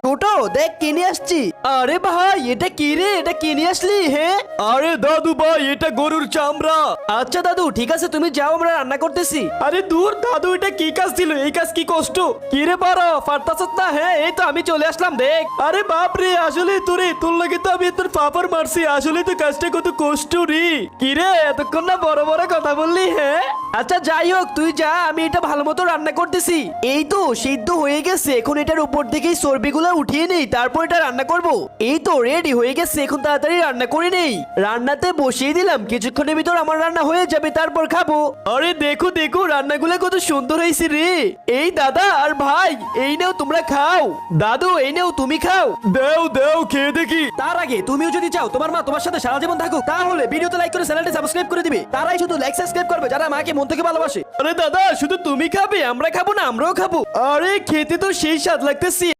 ছোট দেখ কিনে আসছি। আরে ভাই এটা কি রে, এটা কিনে আসলি? হ্যাঁ আরে দাদু ভাই, এটা গরুর চামড়া। আচ্ছা দাদু ঠিক আছে, তুমি যাও, আমরা রান্না করতেছি। আরে দূর দাদু, এটা কি কাজ ছিল? এই কাজ কি কষ্ট? কি রে পারো ফারতাছত না? হ্যাঁ এই তো আমি চলে আসলাম, দেখ। আরে বাপ রে, আসলে তোর লাগে তো আমি তোর পাপার মারছি। আসলে তো কাজটা কত কষ্ট রে। কি রে এতক্ষণ না বড় বড় কথা বললি? হ্যাঁ আচ্ছা যাই হোক, তুই যা, আমি এটা ভালো মতো রান্না করতেছি। এই তো সিদ্ধ হয়ে গেছে, এখন এটার উপর থেকেই চর্বিগুলো উঠিয়ে নেই, তারপর এটা রান্না করব। এই তো রেডি হয়ে গেছে, এখন তাড়াতাড়ি রান্না করে নেই। রান্নাতে বসিয়ে দিলাম, কিছুক্ষণের ভিতর আমার রান্না হয়ে যাবে, তারপর খাবো। আরে দেখো দেখো রান্নাগুলো কত সুন্দর হয়েছে রে। এই দাদা আর ভাই, এই নাও তোমরা খাও। দাদু এই নাও তুমি খাও। দেও দেও, খেয়ে দেখি। তার আগে তুমিও যদি চাও তোমার মা তোমার সাথে সারা জীবন থাকুক, তাহলে ভিডিওতে লাইক করে চ্যানেলটি সাবস্ক্রাইব করে দিবে। তারাই শুধু লাইক সাবস্ক্রাইব করবে যারা মাকে মন থেকে ভালোবাসে। আরে দাদা, শুধু তুমি খাবে? আমরা খাবো না? আমরাও খাবো। আরে খেতে তো সেই স্বাদ লাগতেছে।